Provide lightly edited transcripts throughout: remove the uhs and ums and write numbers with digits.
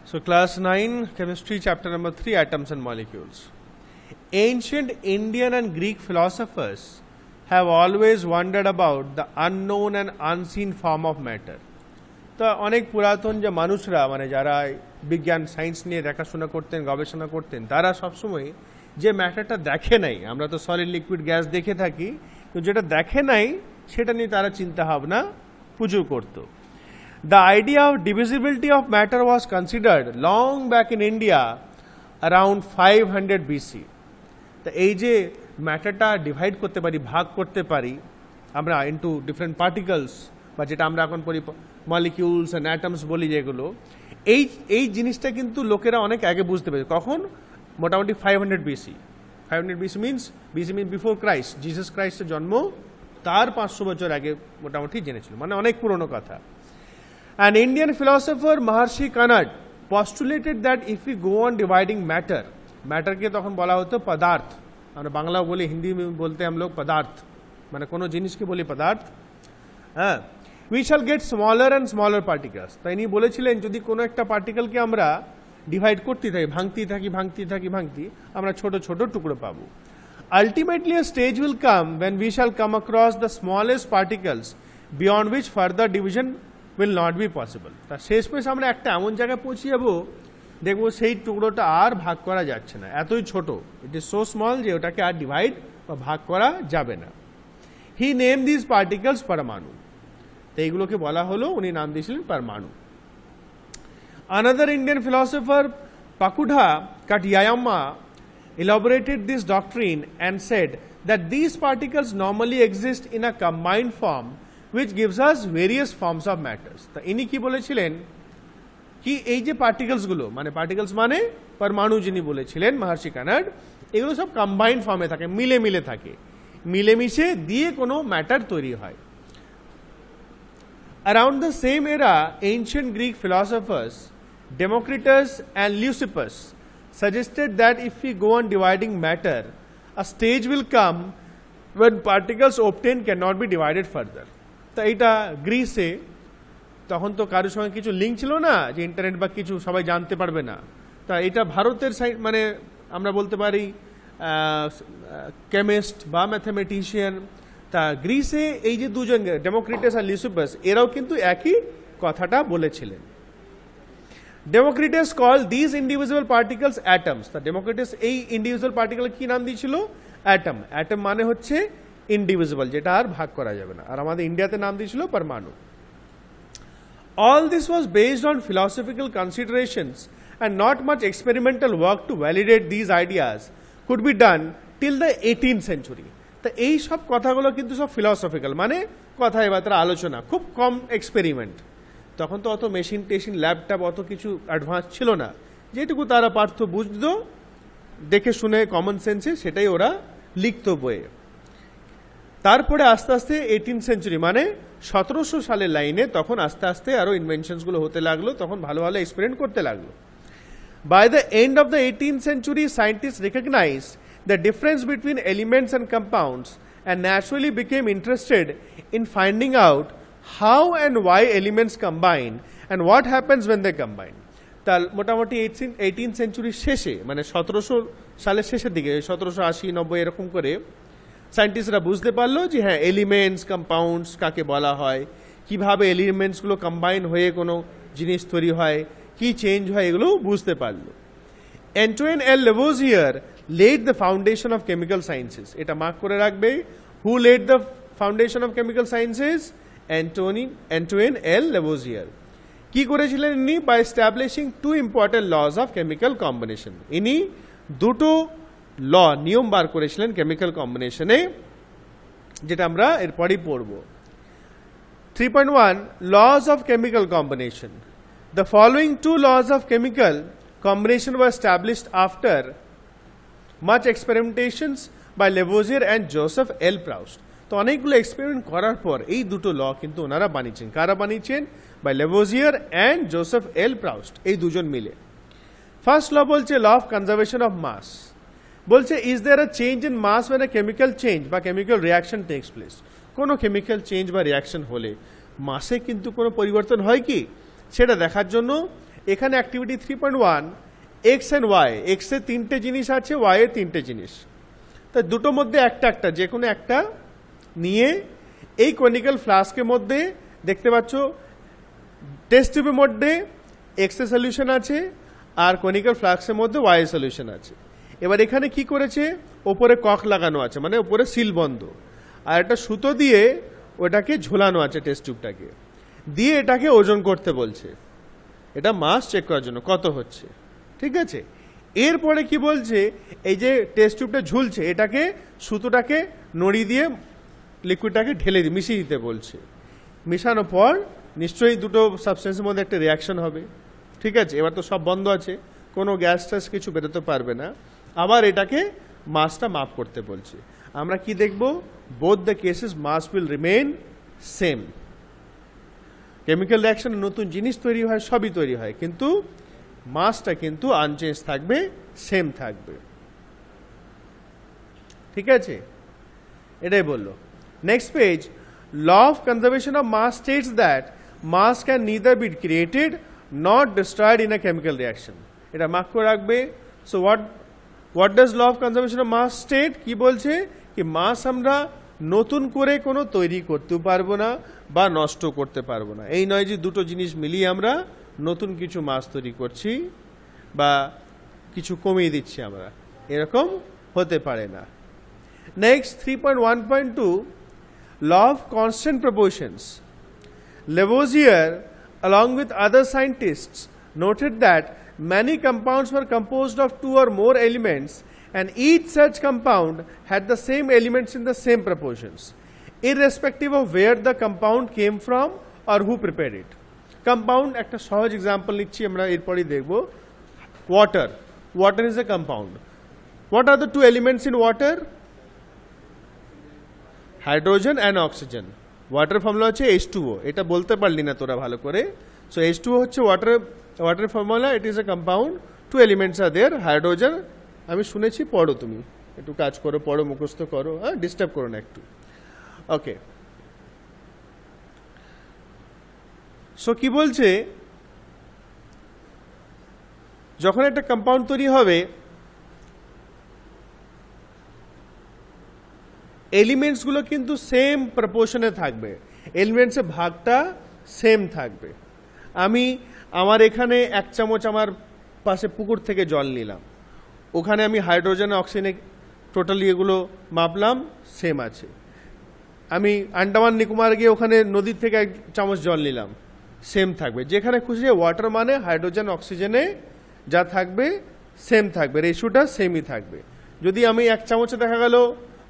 So class 9 chemistry chapter number 3 atoms and molecules. Ancient Indian and Greek philosophers have always wondered about the unknown and unseen form of matter. তো অনেক পুরাতন যে মানুষরা মানে যারা বিজ্ঞান সায়েন্স নিয়ে দেখাশোনা করতেন গবেষণা করতেন তারা সবসময় যে ম্যাটারটা দেখে নাই আমরা তো সলিড লিকুইড গ্যাস দেখে থাকি তো যেটা দেখে নাই সেটা নিয়ে তারা চিন্তা ভাবনা প্রচুর করতো The idea of divisibility of matter was considered long back in India around 500 BC. তো এই যে ম্যাটারটা ডিভাইড করতে পারি ভাগ করতে পারি আমরা ইনটু ডিফারেন্ট পার্টিকলস বা যেটা আমরা এখন পড়ি মলিকিউলস অ্যান্ড অ্যাটমস বলি যেগুলো এই জিনিসটা কিন্তু লোকেরা অনেক আগে বুঝতে পেরেছে কখন মোটামুটি 500 BC 500 BC means before Christ Jesus ক্রাইস্টের জন্ম তার 500 বছর আগে মোটামুটি জেনেছিল মানে অনেক পুরনো কথা An Indian philosopher Maharshi Kanad postulated that if we go on dividing matter के तखन बोला होतो पदार्थ আমরা বাংলা বলি হিন্দি में बोलते हम लोग पदार्थ মানে কোনো জিনিসকে বলি পদার্থ হ্যাঁ we shall get smaller and smaller particles তাই ইনি বলেছিলেন যদি কোনো একটা পার্টিকেলকে আমরা ডিভাইড করতে থাকি ভাঙতি আমরা ছোট ছোট টুকরো পাবো ultimately a stage will come when we shall come across the smallest particles beyond which further division will not be possible তা শেষমেশ আমরা একটা এমন জায়গায় পৌঁছে যাব দেখবো সেই টুকরোটা আর ভাগ করা যাচ্ছে না এতই ছোট ইট ইজ সো স্মল যে ওটাকে আর ডিভাইড বা ভাগ করা যাবে না হি নেম দিস পার্টিকলস পরমাণু তো এইগুলোকে বলা হলো উনি নাম দিয়েছিলেন পরমাণু Another Indian philosopher Pakudha Katyayama elaborated this doctrine and said that these particles normally exist in a combined form which gives us various forms of matters তা ইনি কি বলেছিলেন কি এই যে পার্টিকলস মানে পরমাণু যিনি বলেছিলেন মহর্ষি কানাড এগুলো সব কম্বাইন্ড ফর্মে থাকে মিলে থাকে মিলেমিশে দিয়ে কোনো ম্যাটার তৈরি হয় Around the same era ancient Greek philosophers Democritus and Leucippus suggested that if we go on dividing matter a stage will come when particles obtained cannot be divided further তা এটা গ্রিসে তখন তো কারোর সঙ্গে কিছু লিঙ্ক ছিল না যে ইন্টারনেট বা কিছু সবাই জানতে পারবে না তা এটা ভারতের সাইড মানে আমরা বলতে পারি কেমিস্ট বা ম্যাথমেটিশিয়ান তা গ্রিসে এই যে দুজন ডেমোক্রিটাস আর লিউসিপাস এরাও কিন্তু একই কথাটা বলেছিলেন Democritus call this individual particles atoms তা ডেমোক্রিটাস এই ইন্ডিভিজুয়াল পার্টিকেল কি নাম দিয়েছিল অ্যাটম মানে হচ্ছে ইনডিভিজিবল যেটা আর ভাগ করা যাবে না আর আমাদের ইন্ডিয়াতে নাম দিয়েছিল পরমাণু all this was based on philosophical considerations and not much experimental work to validate these ideas could be done till the 18th century তা এই সব কথাগুলো কিন্তু সব ফিলসফিক্যাল মানে কথাবার্তা আলোচনা খুব কম এক্সপেরিমেন্ট তখন তো অত মেশিন ল্যাপটপ অত কিছু অ্যাডভান্স ছিল না যেটুকু তারা পারত বুঝতো দেখে শুনে কমন সেন্সে সেটাই ওরা লিখতো বইয়ে তারপরে আস্তে আস্তে 18th সেঞ্চুরি মানে 1700 সালের লাইনে তখন আস্তে আস্তে আরো ইনভেনশনসগুলো হতে লাগলো তখন ভালো এক্সপেরিমেন্ট করতে লাগলো by the end of the 18th century scientist recognised the difference between elements and compounds and naturally became interested in finding out how and why elements combine and what happens when they combine তা মোটামুটি 18th সেঞ্চুরির শেষে মানে 1700 সালের শেষের দিকে 1780-90 এরকম করে সায়েন্টিস্টরা বুঝতে পারলো যে হ্যাঁ এলিমেন্টস কম্পাউন্ডস কাকে বলা হয় কিভাবে এলিমেন্টসগুলো কম্বাইন হয়ে কোনো জিনিস তৈরি হয় কি চেঞ্জ হয় এগুলো বুঝতে পারলো Antoine L Lavoisier led the foundation of chemical sciences এটা মার্ক করে রাখবে who led the foundation of chemical sciences Antoine L Lavoisier কি করেছিলেন ইনি by establishing two important laws of chemical combination ইনি দুটো ল নিয়ম বার করেছিলেন কেমিক্যাল কম্বিনেশনে যেটা আমরা এরপরই পড়ব 3.1 laws of chemical combination the following two laws of chemical combination were established after much experimentations by Lavoisier and Joseph L Proust তো অনেকগুলো এক্সপেরিমেন্ট করার পর এই দুটো ল কিন্তু ওনারা বানিয়েছেন কারা বানিয়েছেন by Lavoisier and Joseph L Proust এই দুজন মিলে ফার্স্ট ল বলছে law of conservation of mass বলছে is there a change in mass when a chemical change বা কেমিক্যাল রিয়াকশন টেক্স প্লেস কোনো কেমিক্যাল চেঞ্জ বা রিয়াকশন হলে মাসে কিন্তু কোনো পরিবর্তন হয় কি সেটা দেখার জন্য এখানে অ্যাক্টিভিটি 3.1 এক্স অ্যান্ড ওয়াই, এক্সের 3টে জিনিস আছে, ওয়াই এর 3টে জিনিস, তাই দুটোর মধ্যে একটা যে কোনো একটা নিয়ে এই কনিক্যাল ফ্লাস্কের মধ্যে দেখতে পাচ্ছ টেস্ট টিউবের মধ্যে এক্স এর সলিউশন আছে আর কনিক্যাল ফ্লাস্কের মধ্যে ওয়াই এর সলিউশন আছে। এবার এখানে কি করেছে, ওপরে কক লাগানো আছে, মানে ওপরে সিল বন্ধ, আর একটা সুতো দিয়ে ওটাকে ঝোলানো আছে টেস্ট টিউবটাকে, দিয়ে এটাকে ওজন করতে বলছে, এটা মাস চেক করার জন্য কত হচ্ছে। ঠিক আছে, এরপরে কি বলছে, এই যে টেস্ট টিউবটা ঝুলছে এটাকে সুতোটাকে নড়ি দিয়ে লিকুইডটাকে ঢেলে মিশিয়ে দিতে বলছে। মেশানোর পর নিশ্চয়ই দুটো সাবস্টেন্সের মধ্যে একটা রিয়াকশন হবে। ঠিক আছে, এবার তো সব বন্ধ আছে, কোনো গ্যাস ট্যাস কিছু বেরোতে পারবে না। আবার এটাকে মাসটা মাপ করতে বলছে। আমরা কি দেখব, both the cases mass will remain same. Chemical রিয়াকশনে নতুন জিনিস তৈরি হয়, সবই তৈরি হয়, কিন্তু মাসটা কিন্তু আনচেঞ্জ থাকবে, সেম থাকবে। ঠিক আছে, এটাই বললো। Next page, law of conservation of mass states that mass can neither be created not destroyed in a chemical reaction. এটা মার্ক করে রাখবে। So what does law of conservation of mass state, কি বলছে, কি মাস আমরা নতুন করে কোনো তৈরি করতে পারবো না বা নষ্ট করতে পারবো না। এই নয় যে দুটো জিনিস মিলিয়ে আমরা নতুন কিছু মাস তৈরি করছি বা কিছু কমিয়ে দিচ্ছি, আমরা এরকম হতে পারে না। Next 3.1.2, law of constant proportions. Lavoisier, along with other scientists, noted that many compounds were composed of two or more elements, and each such compound had the same elements in the same proportions, irrespective of where the compound came from or who prepared it. Compound, একটা সহজ example নিচ্ছি আমরা, এরপরই দেখব। Water. Water is a compound. What are the two elements in water? Hydrogen and oxygen. Water formula হচ্ছে H2O, এটা বলতে পারলি না তোরা ভালো করে। সো H2O হচ্ছে water formula, it is a compound, two elements are there, hydrogen. আমি শুনেছি, পড়ো তুমি, একটু কাজ করো, পড়ো, মুখস্থ করো, হ্যাঁ, ডিস্টার্ব করো না একটু। ওকে, সো কি বলছে, যখন একটা কম্পাউন্ড তৈরি হবে এলিমেন্টসগুলো কিন্তু সেম প্রপোর্শনে থাকবে, এলিমেন্টসের ভাগটা সেম থাকবে। আমার এখানে 1 চামচ আমার পাশে পুকুর থেকে জল নিলাম, ওখানে আমি হাইড্রোজেন অক্সিজেনে টোটালি এগুলো মাপলাম, সেম আছে। আমি আন্ডামান নিকোবর গিয়ে ওখানে নদীর থেকে 1 চামচ জল নিলাম, সেম থাকবে। যেখানে খুশি ওয়াটার মানে হাইড্রোজেন অক্সিজেনে যা থাকবে সেম থাকবে, রেশিওটা সেমই থাকবে। যদি আমি 1 চামচে দেখা গেল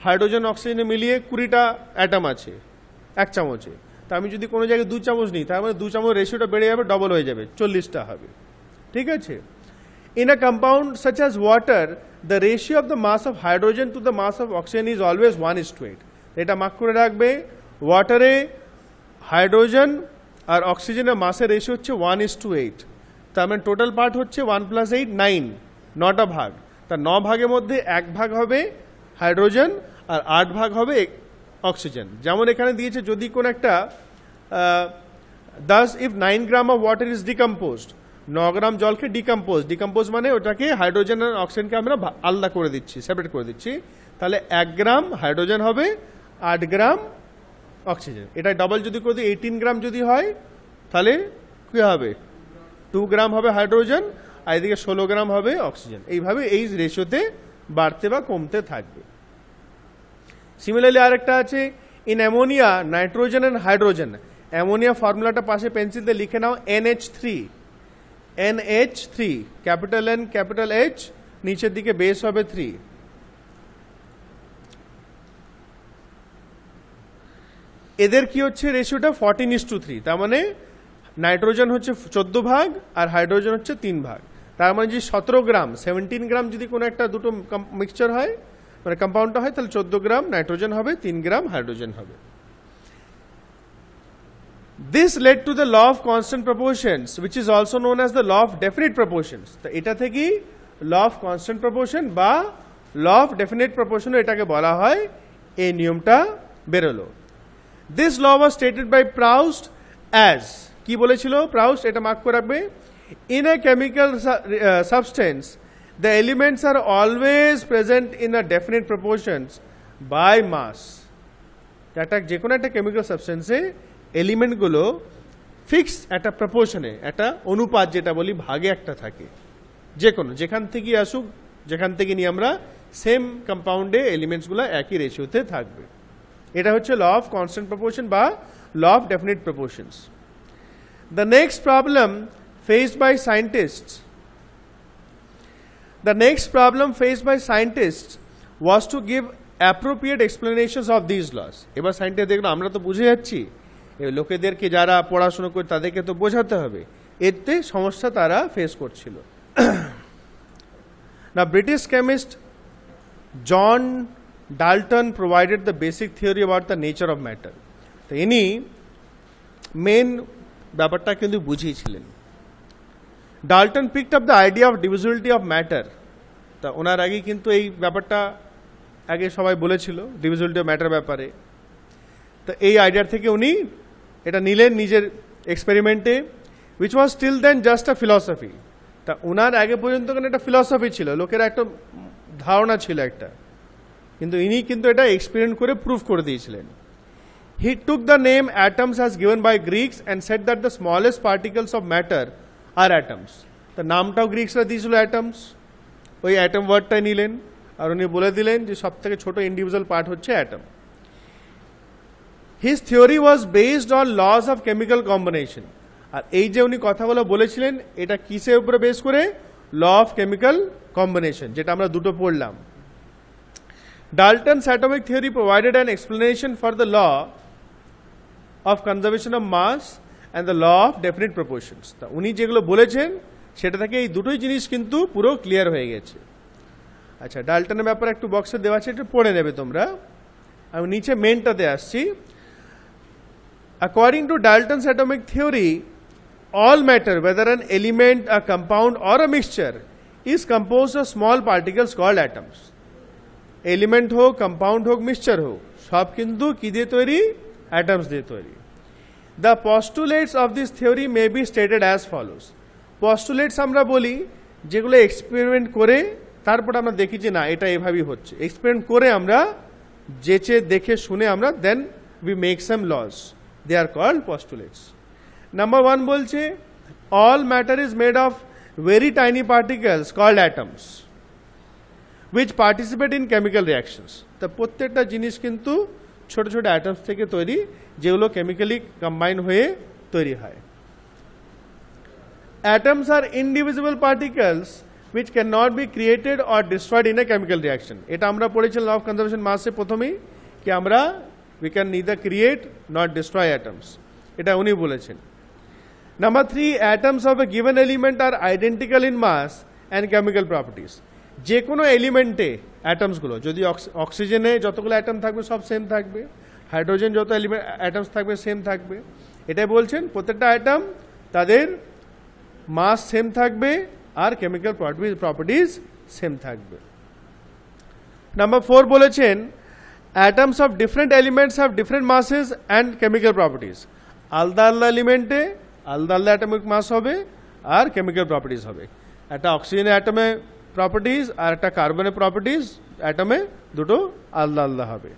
হাইড্রোজেন অক্সিজেনে মিলিয়ে 20টা অ্যাটম আছে 1 চামচে, তা আমি যদি কোনো জায়গায় 2 চামচ নিই, তার মানে 2 চামচ রেশিওটা বেড়ে যাবে, ডবল হয়ে যাবে, 40টা হবে। ঠিক আছে, in a compound such as water, the ratio of the mass of hydrogen to the mass of oxygen is always 1:8। এটা মার্ক করে রাখবে। ওয়াটারে হাইড্রোজেন আর অক্সিজেনের মাসের রেশিও হচ্ছে 1:8, তার মানে টোটাল পার্ট হচ্ছে 1 + 8 9, 9টা ভাগ। তার 9 ভাগের মধ্যে 1 ভাগ হবে হাইড্রোজেন আর 8 ভাগ হবে অক্সিজেন। যেমন এখানে দিয়েছে, যদি কোন একটা thus if 9 gram of water is decomposed, 9 গ্রাম জলকে ডিকম্পোজ মানে ওটাকে হাইড্রোজেন আর অক্সিজেনকে আমরা আলাদা করে দিচ্ছি, সেপারেট করে দিচ্ছি, তাহলে 1 গ্রাম হাইড্রোজেন হবে, 8 গ্রাম অক্সিজেন। এটা ডবল যদি করে দিই 18 গ্রাম যদি হয়, তাহলে কি হবে, 2 গ্রাম হবে হাইড্রোজেন আর এদিকে 16 গ্রাম হবে অক্সিজেন। এইভাবে এই রেশিওতে বাড়তে বা কমতে থাকবে। সিমিলারলি আরেকটা আছে, in ammonia, nitrogen and hydrogen. Ammonia ফর্মুলাটা পাশে পেন্সিল দিয়ে লিখে নাও, NH3, capital N capital H, নিচের দিকে বেস হবে 3। এদের কি হচ্ছে রেশিওটা 14:3, তার মানে নাইট্রোজেন হচ্ছে 14 ভাগ আর হাইড্রোজেন হচ্ছে 3 ভাগ। তার মানে যে 17 গ্রাম 17 গ্রাম যদি কোনো একটা দুটো মিক্সচার হয়, মানে কম্পাউন্ডটা হয়, তাহলে 14 গ্রাম নাইট্রোজেন হবে, 3 গ্রাম হাইড্রোজেন হবে। This led to the law of constant proportions, which is also known as the law of definite proportions. তো এটা থেকেই law of constant proportion বা law of definite proportion এটাকে বলা হয়, এই নিয়মটা বেরোলো। This law was stated by Proust as, কি বলেছিল প্রাউস, এটা মার্ক করে রাখবে। In a chemical substance the elements are always present in a definite proportions by mass. একটা যে কোনো একটা কেমিক্যাল সাবস্টেন্সে এলিমেন্টগুলো ফিক্সড একটা প্রপোর্শনে, একটা অনুপাত যেটা বলি ভাগে একটা থাকে, যে কোনো যেখান থেকে আসুক, যেখান থেকে নিয়ে আমরা সেম কম্পাউন্ডে এলিমেন্টসগুলো একই রেশিওতে থাকবে। এটা হচ্ছে ল অফ কনস্ট্যান্ট প্রপোর্শন বা law of definite proportions. The next problem faced by scientists was to give appropriate explanations of these laws. এবার সায়েন্টিস্ট দেখলো আমরা তো বুঝে যাচ্ছি, লোকেদেরকে যারা পড়াশোনা করে তাদেরকে তো বোঝাতে হবে, এতে সমস্যা তারা ফেস করছিল। Now British chemist John Dalton provided the basic theory about the nature of matter. তো ইনি মেন ব্যাপারটা কিন্তু বুঝিয়েছিলেন। Dalton picked up the idea of divisibility of matter. তা ওনার আগে কিন্তু এই ব্যাপারটা আগে সবাই বলেছিল ডিভিজিবিলিটি অফ ম্যাটার ব্যাপারে। তো এই আইডিয়া থেকে উনি এটা নিলেন নিজের এক্সপেরিমেন্টে, which was still then just a philosophy. তা ওনার আগে পর্যন্ত কেন একটা ফিলসফি ছিল, লোকেরা একটা ধারণা ছিল একটা, কিন্তু ইনি কিন্তু এটা এক্সপেরিমেন্ট করে প্রুফ করে দিয়েছিলেন। He took the name atoms as given by Greeks and said that the smallest particles of matter are atoms. তো নামটাও গ্রিক্সরা দিয়েছিল অ্যাটমস, ওই অ্যাটম ওয়ার্ডটাই নিলেন আর উনি বলে দিলেন যে সব থেকে ছোট ইন্ডিভিজুয়াল পার্ট হচ্ছে atom. His theory was based on laws of chemical combination. আর এই যে উনি কথাগুলো বলেছিলেন এটা কিসের উপরে বেস করে? ল অফ কেমিক্যাল কম্বিনেশন, যেটা আমরা দুটো পড়লাম। Dalton's atomic theory provided an explanation for the law of conservation of mass and the law of definite proportions. তা উনি যেগুলো বলেছেন সেটা থেকে এই দুটোই জিনিস কিন্তু পুরো ক্লিয়ার হয়ে গেছে। আচ্ছা, ডাল্টনের ব্যাপারে একটু বক্সে দেওয়া আছে, একটু পড়ে নেবে তোমরা। আমি নিচে মেনটাতে আসছি। According to Dalton's atomic theory, all matter, whether an element, a compound or a mixture, is composed of small particles called atoms. Element হোক, কম্পাউন্ড হোক, মিক্সচার হোক, সব কিন্তু কি দিয়ে তৈরি? অ্যাটমস দিয়ে তৈরি। The postulates of this theory may be stated as follows. Postulates আমরা বলি যেগুলো এক্সপেরিমেন্ট করে তারপর আমরা দেখি যে না এটা এভাবেই হচ্ছে। এক্সপেরিমেন্ট করে আমরা যেচে দেখে শুনে আমরা then we make some laws, they are called postulates. Number 1 বলছে all matter is made of very tiny particles called atoms which participate in chemical reactions. তা প্রত্যেকটা জিনিস কিন্তু ছোট ছোট অ্যাটমস থেকে তৈরি, যেগুলো কেমিক্যালি কম্বাইন হয়ে তৈরি হয়। Atoms are indivisible particles which cannot be created or destroyed in a chemical reaction. এটা আমরা পড়েছিলাম ল অফ কনজারভেশন মাসে প্রথমেই, কি আমরা we can neither create nor destroy atoms, এটা উনি বলেছেন। Number 3, atoms of a given element are identical in mass and chemical properties. যে কোনো এলিমেন্টে অ্যাটমসগুলো, যদি অক্সিজেনে যতগুলো অ্যাটম থাকবে সব সেম থাকবে, হাইড্রোজেন যত এলিমেন্ট অ্যাটমস থাকবে সেম থাকবে। এটাই বলছেন প্রত্যেকটা অ্যাটম তাদের মাস সেম থাকবে আর কেমিক্যাল প্রপার্টিজ সেম থাকবে। নাম্বার 4 বলেছেন atoms of different elements have different মাসেস and chemical properties. আলাদা আলাদা এলিমেন্টে আলাদা আলাদা অ্যাটমিক মাস হবে আর কেমিক্যাল প্রপার্টিজ হবে। একটা অক্সিজেনের অ্যাটমে প্রপার্টিজ আর একটা কার্বনের প্রপার্টিজ অ্যাটমে দুটো আলাদা আলাদা হবে।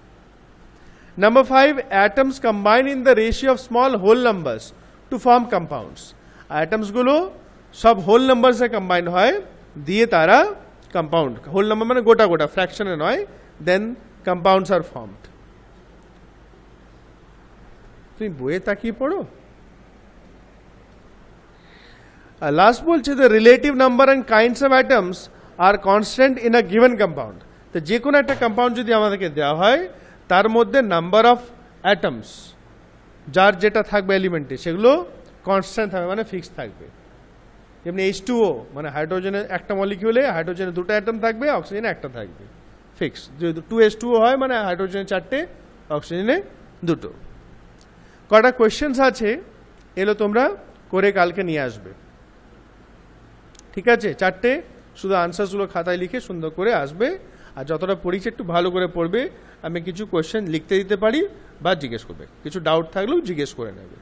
Number 5, atoms combine in the ratio of small whole numbers to form compounds. অ্যাটমসগুলো সব হোল নাম্বারসে কম্বাইন হয়, দিয়ে তারা কম্পাউন্ড, হোল নাম্বার মানে গোটা গোটা, ফ্র্যাকশনে নয়, দেন কম্পাউন্ডস আর ফর্মড। তুমি বইয়ে তাকিয়ে পড়ো। লাস্ট বলছে the relative number and kinds of atoms R constant in a given compound. তো যে কোনো একটা কম্পাউন্ড যদি আমাদেরকে দেওয়া হয় তার মধ্যে নাম্বার অফ অ্যাটমস যার যেটা থাকবে এলিমেন্টে সেগুলো কনস্ট্যান্ট থাকবে, মানে ফিক্স থাকবে। যেমনি H2O মানে হাইড্রোজেনের একটা মলিকিউলে হাইড্রোজেনের দুটো অ্যাটম থাকবে, অক্সিজেনে একটা থাকবে, ফিক্স। যদি 2H2O হয় মানে হাইড্রোজেনে 4টে, অক্সিজেনে 2টো। কটা কোয়েশ্চেন্স আছে এগুলো তোমরা করে কালকে নিয়ে আসবে, ঠিক আছে? 4টে, শুধু আনসারসগুলো খাতায় লিখে সুন্দর করে আসবে। আর যতটা পড়িছে একটু ভালো করে পড়বে। আমি কিছু কোয়েশ্চেন লিখতে দিতে পারি বা জিজ্ঞেস করবে, কিছু ডাউট থাকলেও জিজ্ঞেস করে নেবে।